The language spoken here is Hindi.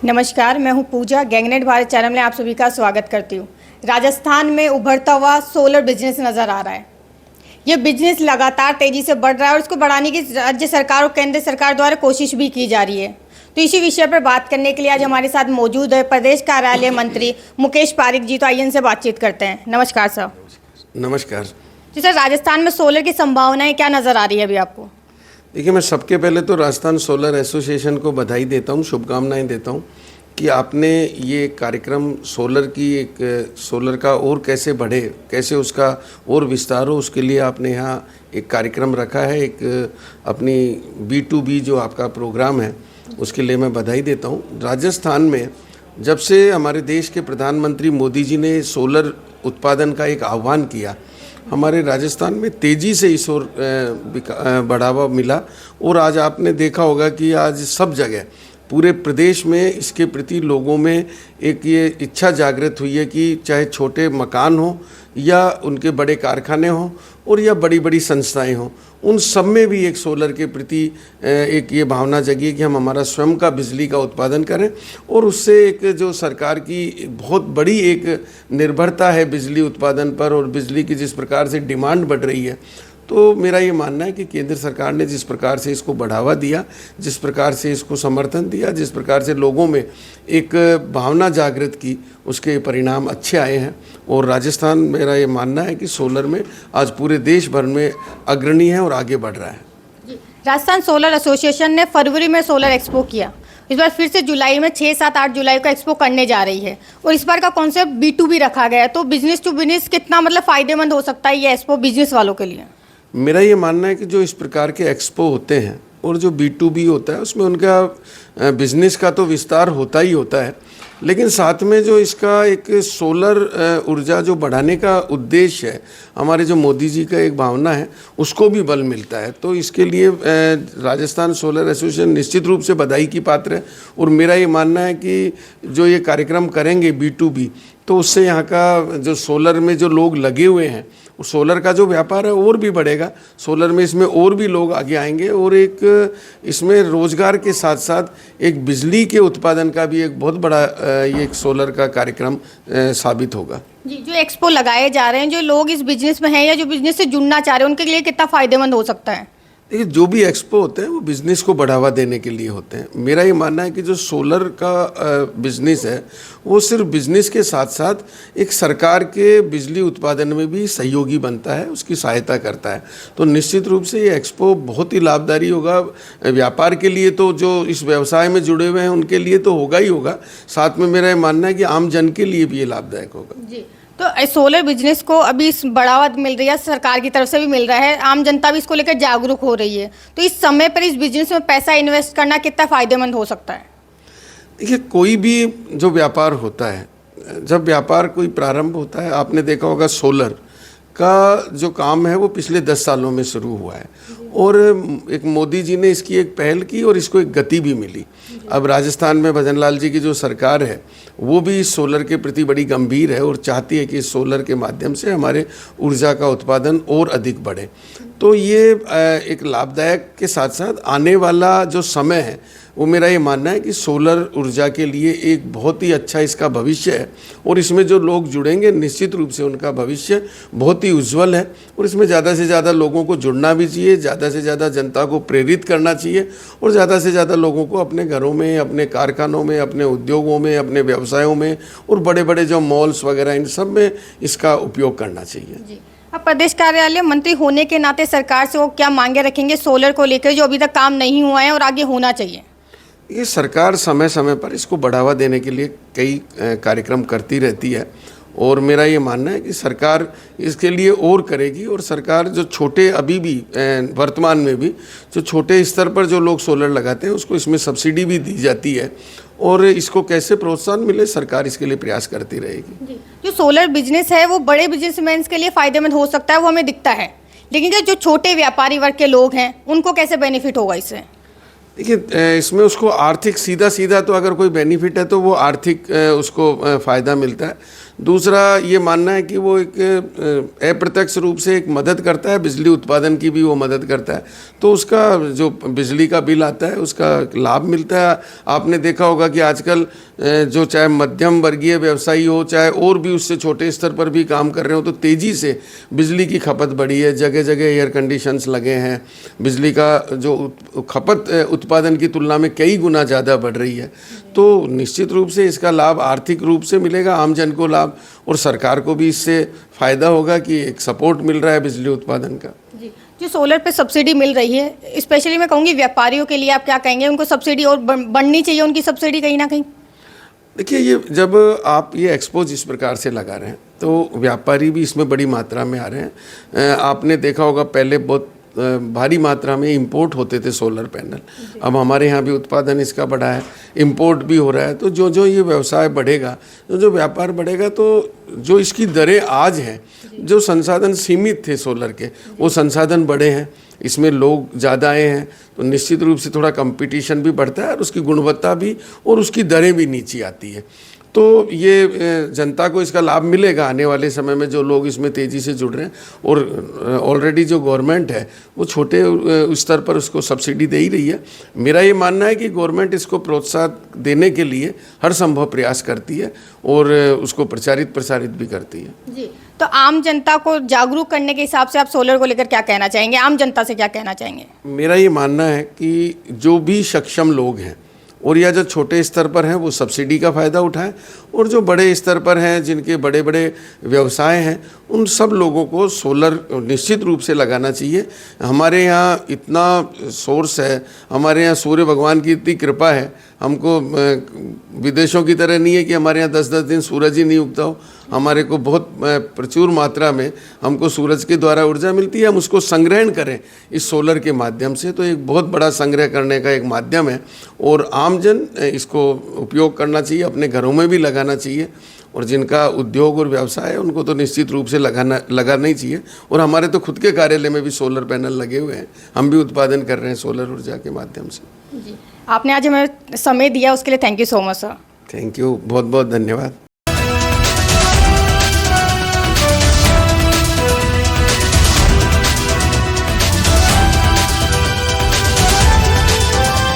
नमस्कार, मैं हूं पूजा। गैंगनेट भारत चैनल में आप सभी का स्वागत करती हूं। राजस्थान में उभरता हुआ सोलर बिजनेस नज़र आ रहा है। ये बिजनेस लगातार तेज़ी से बढ़ रहा है और इसको बढ़ाने की राज्य सरकार और केंद्र सरकार द्वारा कोशिश भी की जा रही है। तो इसी विषय पर बात करने के लिए आज हमारे साथ मौजूद है प्रदेश कार्यालय मंत्री मुकेश पारिक जी। तो आइए इनसे बातचीत करते हैं। नमस्कार सर। नमस्कार जी सर, राजस्थान में सोलर की संभावनाएँ क्या नज़र आ रही है अभी आपको? देखिए, मैं सबके पहले तो राजस्थान सोलर एसोसिएशन को बधाई देता हूँ, शुभकामनाएं देता हूँ कि आपने ये कार्यक्रम सोलर का और कैसे बढ़े, कैसे उसका और विस्तार हो, उसके लिए आपने यहाँ एक कार्यक्रम रखा है। एक अपनी B2B जो आपका प्रोग्राम है, उसके लिए मैं बधाई देता हूँ। राजस्थान में जब से हमारे देश के प्रधानमंत्री मोदी जी ने सोलर उत्पादन का एक आह्वान किया, हमारे राजस्थान में तेज़ी से इस ओर बढ़ावा मिला। और आज आपने देखा होगा कि आज सब जगह पूरे प्रदेश में इसके प्रति लोगों में एक ये इच्छा जागृत हुई है कि चाहे छोटे मकान हो या उनके बड़े कारखाने हों और या बड़ी बड़ी संस्थाएं हों, उन सब में भी एक सोलर के प्रति एक ये भावना जगी है कि हम हमारा स्वयं का बिजली का उत्पादन करें। और उससे एक जो सरकार की बहुत बड़ी एक निर्भरता है बिजली उत्पादन पर और बिजली की जिस प्रकार से डिमांड बढ़ रही है, तो मेरा ये मानना है कि केंद्र सरकार ने जिस प्रकार से इसको बढ़ावा दिया, जिस प्रकार से इसको समर्थन दिया, जिस प्रकार से लोगों में एक भावना जागृत की, उसके परिणाम अच्छे आए हैं। और राजस्थान, मेरा ये मानना है कि सोलर में आज पूरे देश भर में अग्रणी है और आगे बढ़ रहा है। राजस्थान सोलर एसोसिएशन ने फरवरी में सोलर एक्सपो किया। इस बार फिर से जुलाई में 6, 7, 8 जुलाई को एक्सपो करने जा रही है और इस बार का कॉन्सेप्ट B2B रखा गया है। तो बिजनेस टू बिजनेस कितना फ़ायदेमंद हो सकता है ये एक्सपो बिजनेस वालों के लिए? मेरा ये मानना है कि जो इस प्रकार के एक्सपो होते हैं और जो B2B होता है, उसमें उनका बिजनेस का तो विस्तार होता ही होता है, लेकिन साथ में जो इसका एक सोलर ऊर्जा जो बढ़ाने का उद्देश्य है, हमारे जो मोदी जी का एक भावना है, उसको भी बल मिलता है। तो इसके लिए राजस्थान सोलर एसोसिएशन निश्चित रूप से बधाई की पात्र है। और मेरा ये मानना है कि जो ये कार्यक्रम करेंगे B2B, तो उससे यहाँ का जो सोलर में जो लोग लगे हुए हैं, उस सोलर का जो व्यापार है और भी बढ़ेगा। सोलर में इसमें और भी लोग आगे आएंगे और एक इसमें रोजगार के साथ साथ एक बिजली के उत्पादन का भी एक बहुत बड़ा ये एक सोलर का कार्यक्रम साबित होगा। जी, जो एक्सपो लगाए जा रहे हैं, जो लोग इस बिजनेस में हैं या जो बिजनेस से जुड़ना चाह रहे हैं, उनके लिए कितना फ़ायदेमंद हो सकता है? देखिए, जो भी एक्सपो होते हैं वो बिज़नेस को बढ़ावा देने के लिए होते हैं। मेरा ये मानना है कि जो सोलर का बिज़नेस है, वो सिर्फ बिज़नेस के साथ साथ एक सरकार के बिजली उत्पादन में भी सहयोगी बनता है, उसकी सहायता करता है। तो निश्चित रूप से ये एक्सपो बहुत ही लाभकारी होगा। व्यापार के लिए तो जो इस व्यवसाय में जुड़े हुए हैं उनके लिए तो होगा ही होगा, साथ में मेरा ये मानना है कि आम जन के लिए भी ये लाभदायक होगा। जी, तो सोलर बिजनेस को अभी बढ़ावा मिल रही है, सरकार की तरफ से भी मिल रहा है, आम जनता भी इसको लेकर जागरूक हो रही है। तो इस समय पर इस बिजनेस में पैसा इन्वेस्ट करना कितना फ़ायदेमंद हो सकता है? देखिए, कोई भी जो व्यापार होता है, जब व्यापार कोई प्रारंभ होता है, आपने देखा होगा सोलर का जो काम है वो पिछले 10 सालों में शुरू हुआ है और एक मोदी जी ने इसकी एक पहल की और इसको एक गति भी मिली। अब राजस्थान में भजन लाल जी की जो सरकार है, वो भी इस सोलर के प्रति बड़ी गंभीर है और चाहती है कि इस सोलर के माध्यम से हमारे ऊर्जा का उत्पादन और अधिक बढ़े। तो ये एक लाभदायक के साथ साथ आने वाला जो समय है, वो मेरा ये मानना है कि सोलर ऊर्जा के लिए एक बहुत ही अच्छा इसका भविष्य है। और इसमें जो लोग जुड़ेंगे, निश्चित रूप से उनका भविष्य बहुत ही उज्जवल है। और इसमें ज़्यादा से ज़्यादा लोगों को जुड़ना भी चाहिए, ज़्यादा से ज़्यादा जनता को प्रेरित करना चाहिए और ज़्यादा से ज़्यादा लोगों को अपने घरों में, अपने कारखानों में, अपने उद्योगों में, अपने व्यवसायों में और बड़े बड़े जो मॉल्स वगैरह, इन सब में इसका उपयोग करना चाहिए। अब प्रदेश कार्यालय मंत्री होने के नाते सरकार से वो क्या मांगे रखेंगे सोलर को लेकर, जो अभी तक काम नहीं हुआ है और आगे होना चाहिए? ये सरकार समय समय पर इसको बढ़ावा देने के लिए कई कार्यक्रम करती रहती है और मेरा ये मानना है कि सरकार इसके लिए और करेगी। और सरकार जो छोटे अभी भी वर्तमान में भी जो छोटे स्तर पर जो लोग सोलर लगाते हैं, उसको इसमें सब्सिडी भी दी जाती है और इसको कैसे प्रोत्साहन मिले, सरकार इसके लिए प्रयास करती रहेगी। जो सोलर बिजनेस है वो बड़े बिजनेसमैन के लिए फ़ायदेमंद हो सकता है, वो हमें दिखता है, लेकिन जो छोटे व्यापारी वर्ग के लोग हैं उनको कैसे बेनिफिट होगा इससे? देखिए, इसमें उसको आर्थिक सीधा तो अगर कोई बेनिफिट है तो वो आर्थिक उसको फ़ायदा मिलता है। दूसरा ये मानना है कि वो एक अप्रत्यक्ष रूप से एक मदद करता है, बिजली उत्पादन की भी वो मदद करता है, तो उसका जो बिजली का बिल आता है उसका लाभ मिलता है। आपने देखा होगा कि आजकल जो चाहे मध्यम वर्गीय व्यवसायी हो, चाहे और भी उससे छोटे स्तर पर भी काम कर रहे हो, तो तेज़ी से बिजली की खपत बढ़ी है। जगह जगह एयर कंडीशंस लगे हैं, बिजली का जो खपत उत्पादन की तुलना में कई गुना ज़्यादा बढ़ रही है। तो निश्चित रूप से इसका लाभ आर्थिक रूप से मिलेगा आमजन को लाभ, और सरकार को भी इससे फ़ायदा होगा कि एक सपोर्ट मिल रहा है बिजली उत्पादन का। जी, जो सोलर पे सब्सिडी मिल रही है, स्पेशली मैं कहूँगी व्यापारियों के लिए आप क्या कहेंगे? उनको सब्सिडी और बढ़नी चाहिए, उनकी सब्सिडी कहीं ना कहीं। देखिए, ये जब आप ये एक्सपो जिस प्रकार से लगा रहे हैं तो व्यापारी भी इसमें बड़ी मात्रा में आ रहे हैं। आपने देखा होगा पहले बहुत भारी मात्रा में इंपोर्ट होते थे सोलर पैनल, अब हमारे यहाँ भी उत्पादन इसका बढ़ा है, इंपोर्ट भी हो रहा है। तो जो जो ये व्यवसाय बढ़ेगा, जो व्यापार बढ़ेगा, तो जो इसकी दरें आज हैं, जो संसाधन सीमित थे सोलर के, वो संसाधन बढ़े हैं, इसमें लोग ज़्यादा आए हैं, तो निश्चित रूप से थोड़ा कंपटीशन भी बढ़ता है और उसकी गुणवत्ता भी और उसकी दरें भी नीचे आती है। तो ये जनता को इसका लाभ मिलेगा आने वाले समय में, जो लोग इसमें तेज़ी से जुड़ रहे हैं। और ऑलरेडी जो गवर्नमेंट है वो छोटे स्तर पर उसको सब्सिडी दे ही रही है। मेरा ये मानना है कि गवर्नमेंट इसको प्रोत्साहन देने के लिए हर संभव प्रयास करती है और उसको प्रसारित भी करती है। जी, तो आम जनता को जागरूक करने के हिसाब से आप सोलर को लेकर क्या कहना चाहेंगे? आम जनता से क्या कहना चाहेंगे? मेरा ये मानना है कि जो भी सक्षम लोग हैं और या जो छोटे स्तर पर हैं वो सब्सिडी का फ़ायदा उठाएं, और जो बड़े स्तर पर हैं जिनके बड़े बड़े व्यवसाय हैं उन सब लोगों को सोलर निश्चित रूप से लगाना चाहिए। हमारे यहाँ इतना सोर्स है, हमारे यहाँ सूर्य भगवान की इतनी कृपा है, हमको विदेशों की तरह नहीं है कि हमारे यहाँ 10-10 दिन सूरज ही नहीं उगता हो। हमारे को बहुत प्रचुर मात्रा में हमको सूरज के द्वारा ऊर्जा मिलती है, हम उसको संग्रहण करें इस सोलर के माध्यम से, तो एक बहुत बड़ा संग्रह करने का एक माध्यम है और आमजन इसको उपयोग करना चाहिए, अपने घरों में भी लगाना चाहिए। और जिनका उद्योग और व्यवसाय है उनको तो निश्चित रूप से लगाना ही चाहिए। और हमारे तो खुद के कार्यालय में भी सोलर पैनल लगे हुए हैं, हम भी उत्पादन कर रहे हैं सोलर ऊर्जा के माध्यम से। जी, आपने आज हमें समय दिया उसके लिए thank you so much sir. Thank you, बहुत बहुत धन्यवाद।